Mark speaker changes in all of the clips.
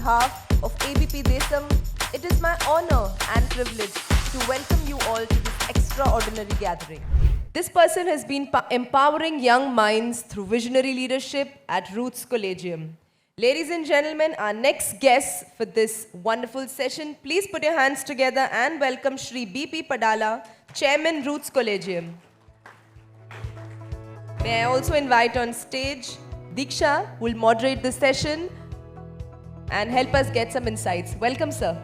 Speaker 1: behalf of ABP Desam, it is my honor and privilege to welcome you all to this extraordinary gathering. This person has been empowering young minds through visionary leadership at Roots Collegium. Ladies and gentlemen, our next guest for this wonderful session, please put your hands together and welcome Shri BP Padala, Chairman Roots Collegium. May I also invite on stage Diksha, who will moderate the session and help us get some insights. Welcome, sir.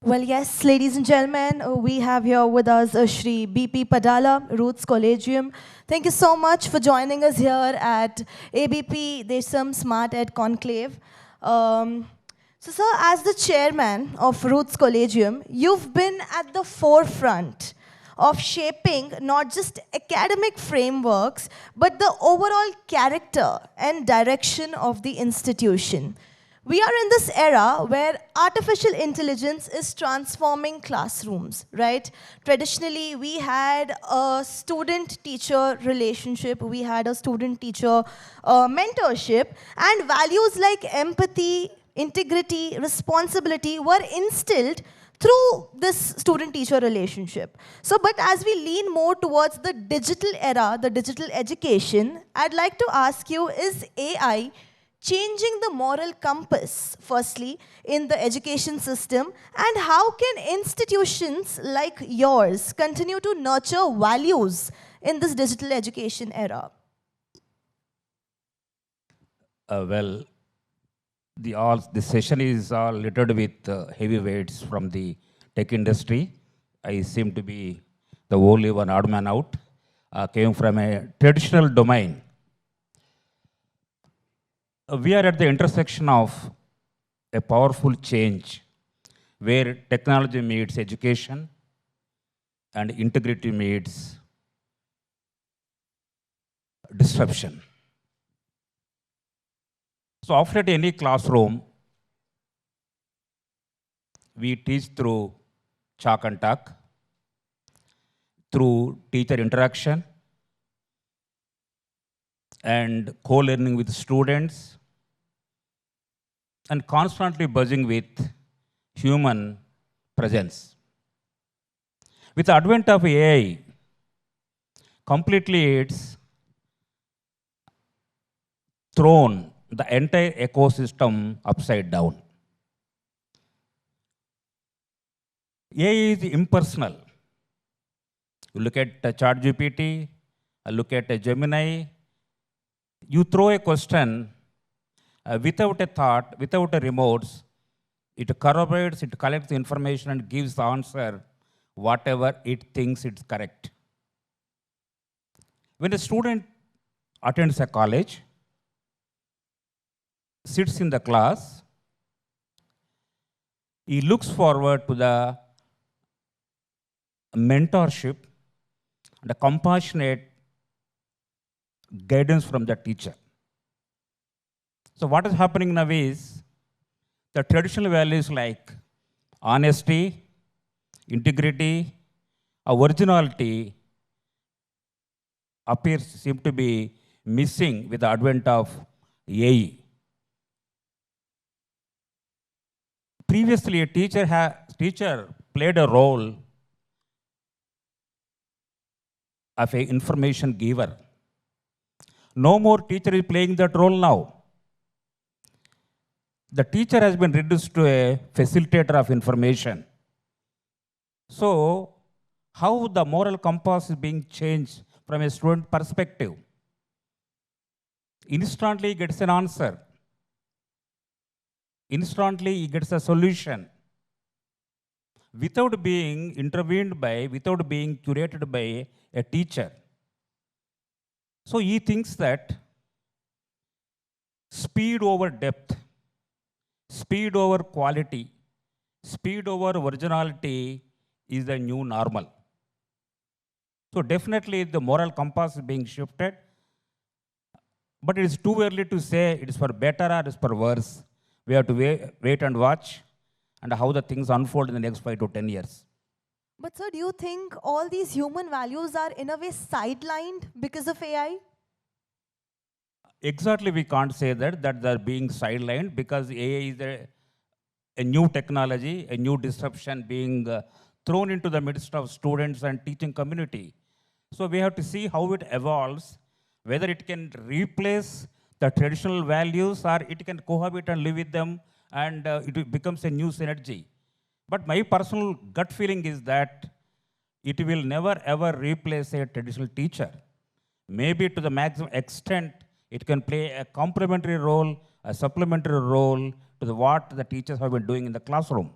Speaker 2: Well, yes, ladies and gentlemen, we have here with us Shri BP Padala, Roots Collegium. Thank you so much for joining us here at ABP Desam Smart Ed Conclave. Sir, as the chairman of Roots Collegium, you've been at the forefront of shaping not just academic frameworks, but the overall character and direction of the institution. We are in this era where artificial intelligence is transforming classrooms, right? Traditionally, we had a student-teacher relationship, we had a student-teacher mentorship, and values like empathy, integrity, responsibility were instilled through this student-teacher relationship. So, but as we lean more towards the digital era, the digital education, I'd like to ask you, is AI changing the moral compass, firstly, in the education system, and how can institutions like yours continue to nurture values in this digital education era?
Speaker 3: Well, the session is all littered with heavyweights from the tech industry. I seem to be the only one odd man out. Came from a traditional domain. We are at the intersection of a powerful change where technology meets education and integrity meets disruption. So often at any classroom, we teach through chalk and talk, through teacher interaction, and co-learning with students, and constantly buzzing with human presence. With the advent of AI, completely it's thrown the entire ecosystem upside down. AI is impersonal. You look at ChatGPT, look at Gemini, you throw a question without a thought, without a remorse, it corroborates, it collects the information and gives the answer whatever it thinks it's correct. When a student attends a college, sits in the class, he looks forward to the mentorship and a compassionate guidance from the teacher. So what is happening now is the traditional values like honesty, integrity, originality seem to be missing with the advent of AI. Previously, a teacher played a role of an information giver. No more teacher is playing that role now. The teacher has been reduced to a facilitator of information. So, how the moral compass is being changed from a student perspective? Instantly he gets an answer. Instantly he gets a solution. Without being intervened by, without being curated by a teacher. So he thinks that speed over depth, speed over quality, speed over originality is the new normal. So definitely the moral compass is being shifted. But it is too early to say it is for better or it is for worse. We have to wait and watch and how the things unfold in the next 5 to 10 years.
Speaker 2: But sir, do you think all these human values are in a way sidelined because of AI?
Speaker 3: Exactly, we can't say that they're being sidelined because AI is a new technology, a new disruption being thrown into the midst of students and teaching community. So we have to see how it evolves, whether it can replace the traditional values or it can cohabit and live with them and it becomes a new synergy. But my personal gut feeling is that it will never ever replace a traditional teacher. Maybe to the maximum extent, it can play a complementary role, a supplementary role to what the teachers have been doing in the classroom.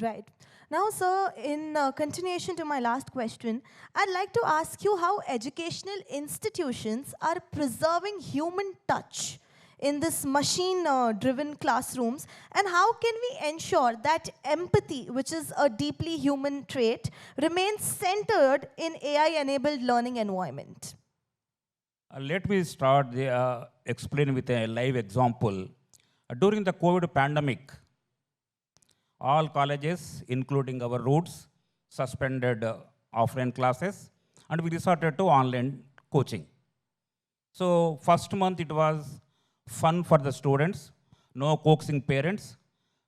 Speaker 2: Right. Now, sir, in continuation to my last question, I'd like to ask you how educational institutions are preserving human touch in this machine-driven classrooms, and how can we ensure that empathy, which is a deeply human trait, remains centered in AI-enabled learning environment?
Speaker 3: Let me start explain with a live example. During the COVID pandemic, all colleges, including our roots, suspended offline classes and we resorted to online coaching. So first month it was fun for the students, no coaxing parents,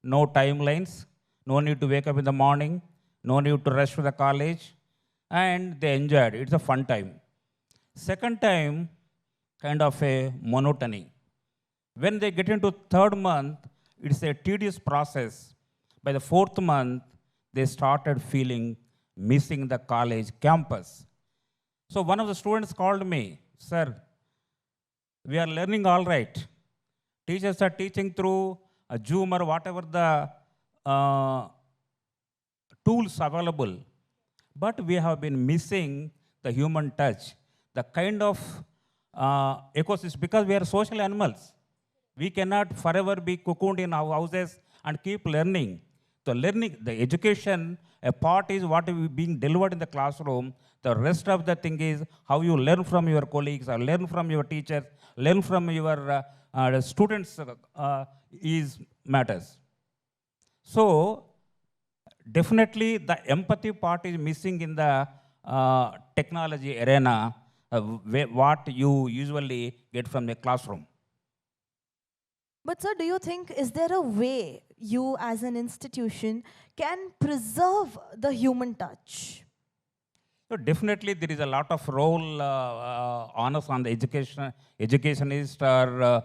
Speaker 3: no timelines, no need to wake up in the morning, no need to rush to the college, and they enjoyed. It's a fun time. Second time, kind of a monotony. When they get into third month, it's a tedious process. By the fourth month, they started feeling missing the college campus. So one of the students called me, sir, we are learning all right. Teachers are teaching through a Zoom or whatever the tools available. But we have been missing the human touch, the kind of ecosystem, because we are social animals. We cannot forever be cocooned in our houses and keep learning. So learning, the education, a part is what is being delivered in the classroom. The rest of the thing is how you learn from your colleagues, or learn from your teachers, learn from your students is matters. So definitely the empathy part is missing in the technology arena, what you usually get from the classroom.
Speaker 2: But sir, do you think, is there a way you as an institution can preserve the human touch?
Speaker 3: So definitely there is a lot of role on us on the educationist or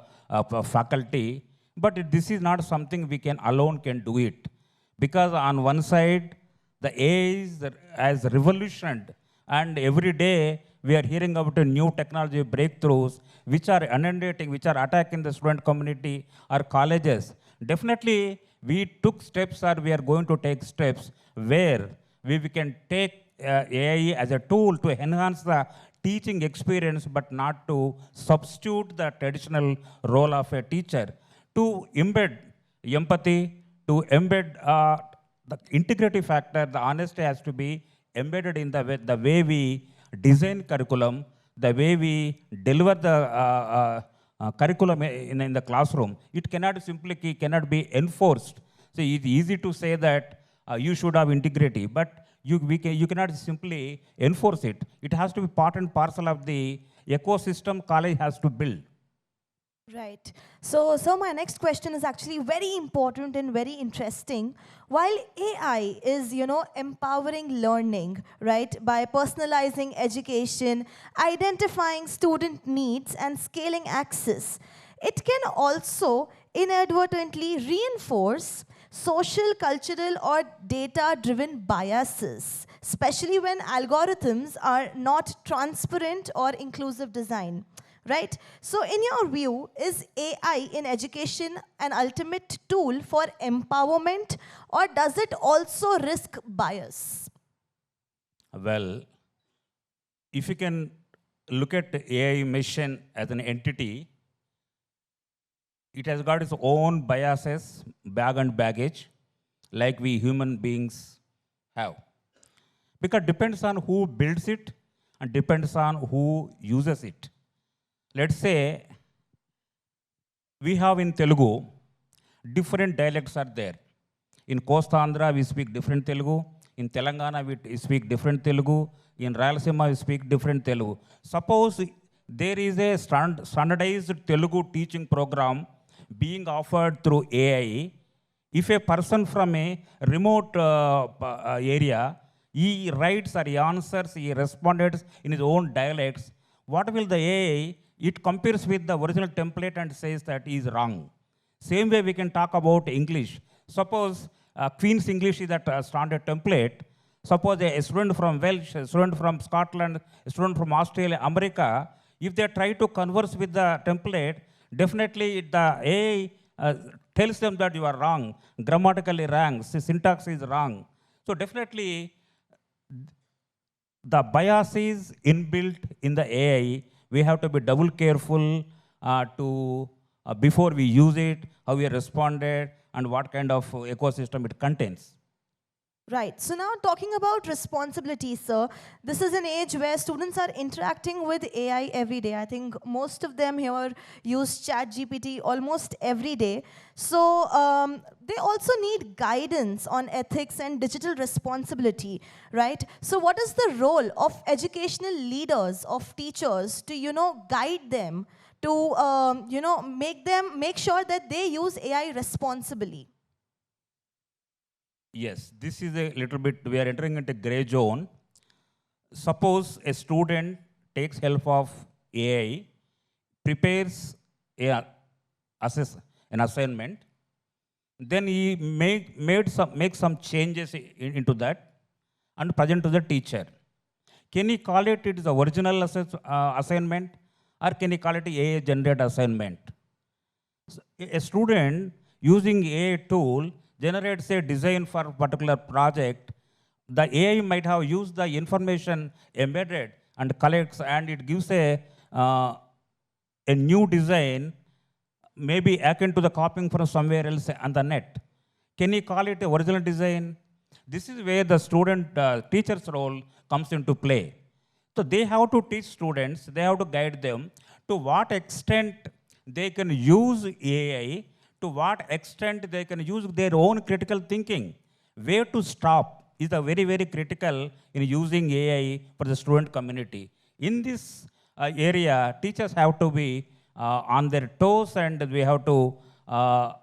Speaker 3: faculty, but this is not something we can alone can do it. Because on one side, the AI has revolutioned and every day we are hearing about new technology breakthroughs which are inundating, which are attacking the student community or colleges. Definitely, we took steps or we are going to take steps where we can take AI as a tool to enhance the teaching experience but not to substitute the traditional role of a teacher, to embed empathy, to embed the integrity factor, the honesty has to be embedded in the way we design curriculum, the way we deliver the curriculum in the classroom. It cannot simply cannot be enforced. So it's easy to say that you should have integrity, but you cannot simply enforce it. It has to be part and parcel of the ecosystem college has to build.
Speaker 2: Right. So, my next question is actually very important and very interesting. While AI is, empowering learning, right, by personalizing education, identifying student needs, and scaling access, it can also inadvertently reinforce social, cultural, or data-driven biases, especially when algorithms are not transparent or inclusive design. Right? So in your view, is AI in education an ultimate tool for empowerment, or does it also risk bias?
Speaker 3: Well, if you can look at the AI mission as an entity, it has got its own biases, baggage, like we human beings have. Because it depends on who builds it and depends on who uses it. let's say we have in Telugu, different dialects are there. In Costa Andhra, we speak different Telugu. In Telangana, we speak different Telugu. In Rayalaseema, we speak different Telugu. Suppose there is a standardized Telugu teaching program being offered through AI. If a person from a remote area, he writes or he answers, he responded in his own dialects, what will the AI? It compares with the original template and says that he is wrong. Same way we can talk about English. Suppose Queen's English is that standard template. Suppose a student from Welsh, a student from Scotland, a student from Australia, America, if they try to converse with the template, definitely the AI tells them that you are wrong, grammatically wrong, syntax is wrong. So definitely the bias is inbuilt in the AI. We have to be double careful before we use it, how we responded, and what kind of ecosystem it contains.
Speaker 2: Right. So now talking about responsibility, sir, this is an age where students are interacting with AI every day. I think most of them here use ChatGPT almost every day. So they also need guidance on ethics and digital responsibility, right? So what is the role of educational leaders, of teachers to, guide them, to, make sure that they use AI responsibly?
Speaker 3: Yes, this is a little bit, we are entering into gray zone. Suppose a student takes help of AI, prepares an assignment, then he make some changes into that and present to the teacher. Can he call it is the original assignment, or can he call it AI generated assignment? So, a student using AI tool generates a design for a particular project. The AI might have used the information embedded and collects, and it gives a new design, maybe akin to the copying from somewhere else on the net. Can you call it a original design? This is where the teacher's role comes into play. So they have to teach students, they have to guide them to what extent they can use AI, to what extent they can use their own critical thinking. Where to stop is the very, very critical in using AI for the student community. In this area, teachers have to be on their toes, and we have to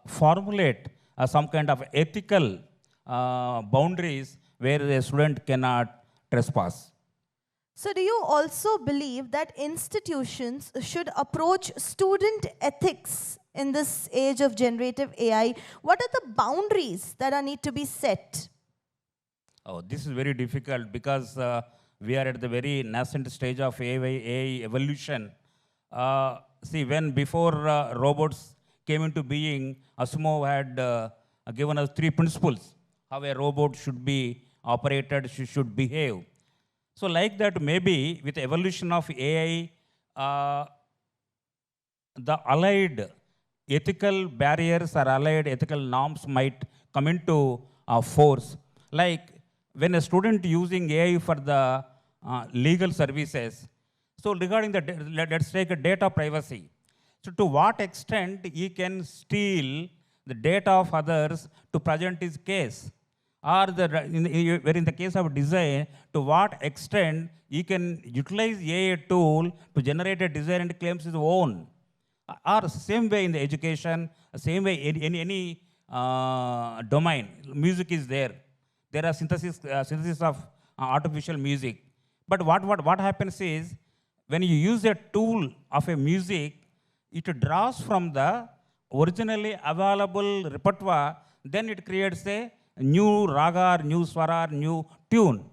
Speaker 3: formulate some kind of ethical boundaries where the student cannot trespass.
Speaker 2: So do you also believe that institutions should approach student ethics in this age of generative AI? What are the boundaries that need to be set?
Speaker 3: Oh, this is very difficult because we are at the very nascent stage of AI evolution. See, when before robots came into being, Asimov had given us 3 principles how a robot should be operated, should behave. So like that, maybe with evolution of AI, the allied ethical barriers or allied ethical norms might come into force. Like when a student using AI for the legal services, so regarding the, let's take a data privacy. So to what extent he can steal the data of others to present his case? Or in the case of design, to what extent he can utilize AI tool to generate a design and claims his own? Or same way in the education, same way in any domain, music is there. There are synthesis of artificial music. But what happens is, when you use a tool of a music, it draws from the originally available repertoire, then it creates a new raga, new swara, new tune.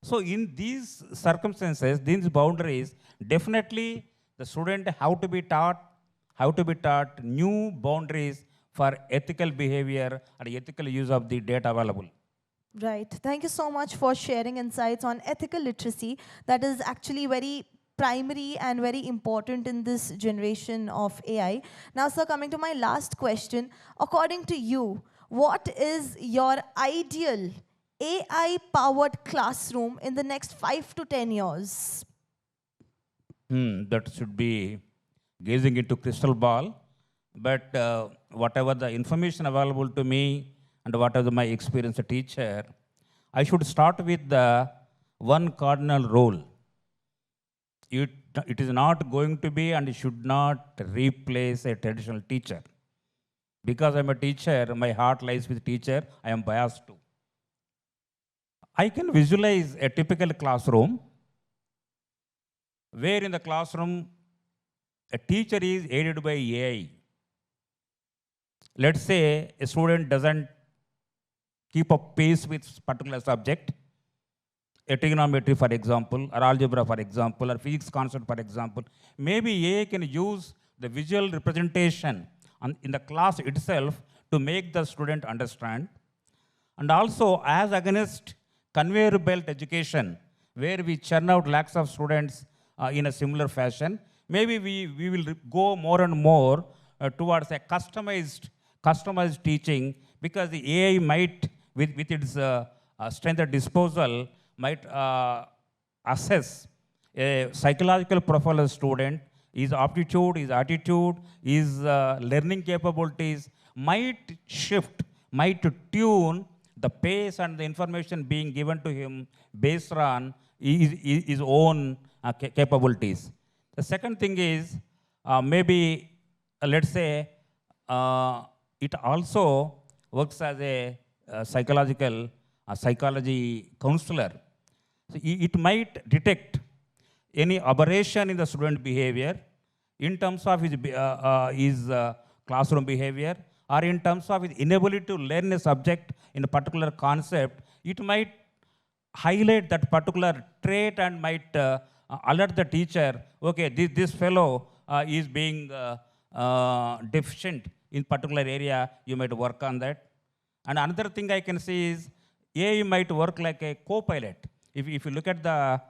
Speaker 3: So in these circumstances, these boundaries, definitely the student have to be taught new boundaries for ethical behavior and ethical use of the data available.
Speaker 2: Right. Thank you so much for sharing insights on ethical literacy. That is actually very primary and very important in this generation of AI. Now, sir, coming to my last question, according to you, what is your ideal AI-powered classroom in the next 5 to 10 years?
Speaker 3: That should be gazing into crystal ball, but whatever the information available to me and whatever my experience as a teacher, I should start with the one cardinal rule. It is not going to be and should not replace a traditional teacher. Because I'm a teacher, my heart lies with teacher, I am biased too. I can visualize a typical classroom where in the classroom a teacher is aided by AI. Let's say a student doesn't keep up pace with particular subject, a trigonometry for example, or algebra for example, or physics concept for example. Maybe AI can use the visual representation in the class itself to make the student understand. And also as against conveyor belt education, where we churn out lakhs of students in a similar fashion, maybe we will go more and more towards a customized teaching, because the AI might, with its strength at disposal, might assess a psychological profile of student, his aptitude, his attitude, his learning capabilities, might shift, might tune the pace and the information being given to him based on his own capabilities. The second thing is maybe, let's say, it also works as a psychology counselor. So it might detect any aberration in the student behavior in terms of his classroom behavior, or in terms of his inability to learn a subject in a particular concept. It might highlight that particular trait and might alert the teacher, okay, this fellow is being deficient in particular area, you might work on that. And another thing I can see is AI might work like a co-pilot. If you look at the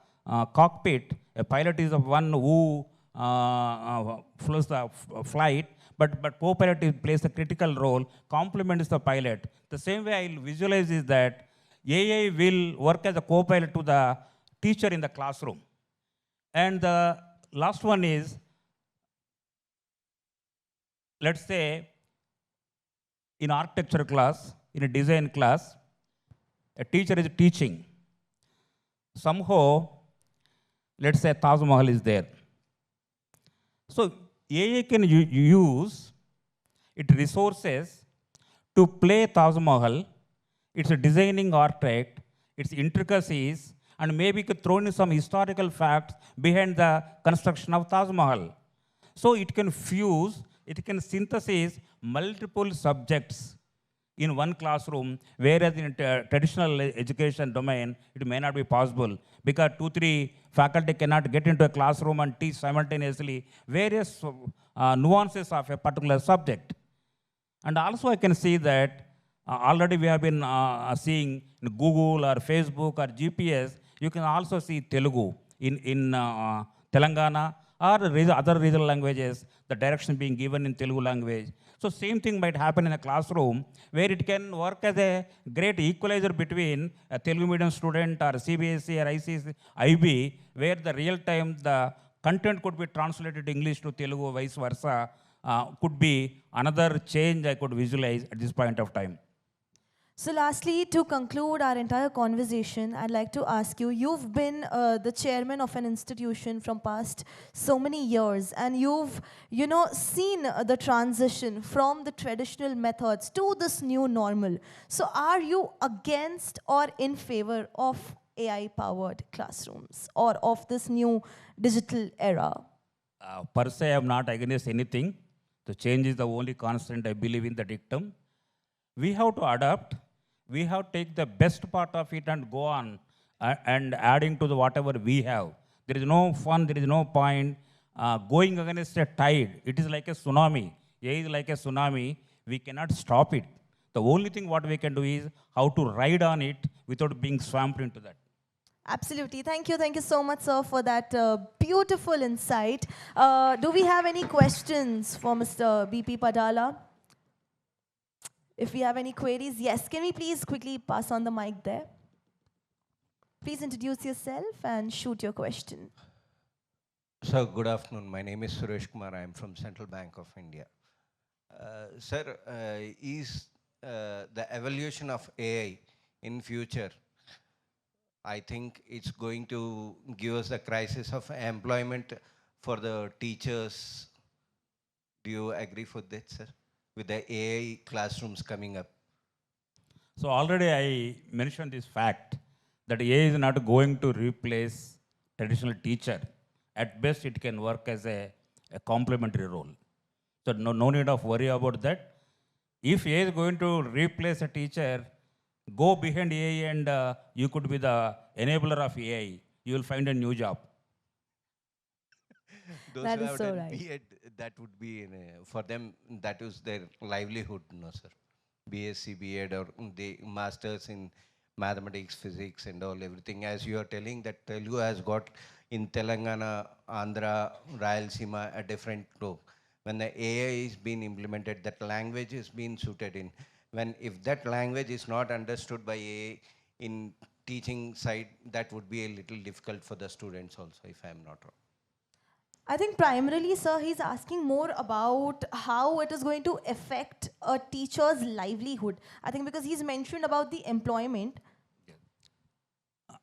Speaker 3: cockpit, a pilot is the one who flows the flight, but co-pilot plays a critical role, complements the pilot. The same way I visualize is that AI will work as a co-pilot to the teacher in the classroom. And the last one is, let's say, in architecture class, in a design class, a teacher is teaching. Somehow, let's say Taj Mahal is there. So AI can use its resources to play Taj Mahal, its designing architect, its intricacies, and maybe could throw in some historical facts behind the construction of Taj Mahal. So it can fuse, it can synthesize multiple subjects in one classroom, whereas in traditional education domain, it may not be possible, because 2-3 faculty cannot get into a classroom and teach simultaneously various nuances of a particular subject. And also I can see that already we have been seeing in Google or Facebook or GPS, you can also see Telugu in Telangana or other regional languages, the direction being given in Telugu language. So same thing might happen in a classroom, where it can work as a great equalizer between a Telugu medium student or CBSE or ICC, IB, where the real time the content could be translated English to Telugu, vice versa, could be another change I could visualize at this point of time.
Speaker 2: So lastly, to conclude our entire conversation, I'd like to ask you, you've been the chairman of an institution from past so many years, and you've, seen the transition from the traditional methods to this new normal. So are you against or in favor of AI-powered classrooms or of this new digital era?
Speaker 3: Per se, I am not against anything. The change is the only constant, I believe in the dictum. We have to adapt. We have to take the best part of it and go on and adding to whatever we have. There is no fun, there is no point going against a tide. It is like a tsunami. AI is like a tsunami. We cannot stop it. The only thing what we can do is how to ride on it without being swamped into that.
Speaker 2: Absolutely. Thank you. Thank you so much, sir, for that beautiful insight. Do we have any questions for Mr. BP Padala? If we have any queries, yes. Can we please quickly pass on the mic there? Please introduce yourself and shoot your question.
Speaker 4: Sir, good afternoon. My name is Suresh Kumar. I am from Central Bank of India. Sir, is the evolution of AI in future, I think it's going to give us the crisis of employment for the teachers. Do you agree with that, sir? With the AI classrooms coming up?
Speaker 3: So already I mentioned this fact that AI is not going to replace traditional teacher. At best, it can work as a complementary role. So no need of worry about that. If AI is going to replace a teacher, go behind AI and you could be the enabler of AI. You will find a new job.
Speaker 4: Those
Speaker 2: That
Speaker 4: who
Speaker 2: is
Speaker 4: have
Speaker 2: so
Speaker 4: done
Speaker 2: right.
Speaker 4: B.Ed, that would be, for them, that is their livelihood, no, sir. BSc, B.Ed, or the masters in mathematics, physics, and all, everything. As you are telling, that Telugu has got in Telangana, Andhra, Rayalaseema, a different flow. When the AI is being implemented, that language is being suited in. If that language is not understood by AI in teaching side, that would be a little difficult for the students also, if I am not wrong.
Speaker 2: I think primarily, sir, he's asking more about how it is going to affect a teacher's livelihood. I think because he's mentioned about the employment.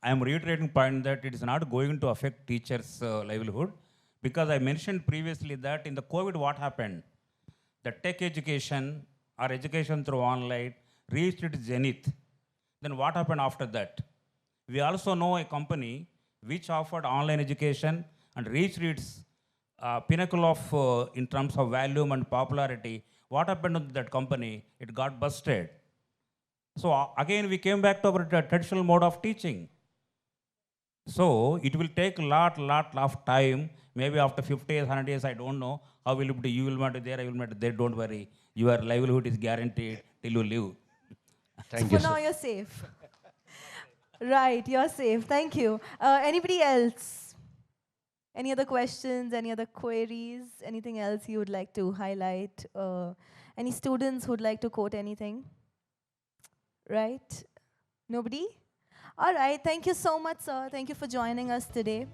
Speaker 3: I am reiterating point that it is not going to affect teachers' livelihood because I mentioned previously that in the COVID, what happened? The tech education or education through online reached its zenith. Then what happened after that? We also know a company which offered online education and reached its pinnacle of in terms of volume and popularity. What happened to that company? It got busted. So again, we came back to our traditional mode of teaching. So it will take lot of time. Maybe after 50 years, 100 years, I don't know how will it be. You will not be there, I will not be there. Don't worry. Your livelihood is guaranteed till you live.
Speaker 2: So
Speaker 4: Thank
Speaker 2: for
Speaker 4: you,
Speaker 2: now,
Speaker 4: sir.
Speaker 2: you're safe. Right, you're safe. Thank you. Anybody else? Any other questions? Any other queries? Anything else you would like to highlight? Any students who'd like to quote anything? Right? Nobody? All right. Thank you so much, sir. Thank you for joining us today.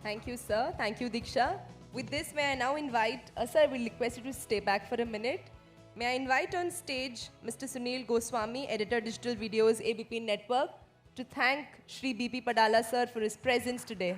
Speaker 1: Thank you, sir. Thank you, Diksha. With this, may I now invite, sir, I will request you to stay back for a minute. May I invite on stage Mr. Sunil Goswami, Editor Digital Videos, ABP Network, to thank Shri BP Padala, sir, for his presence today.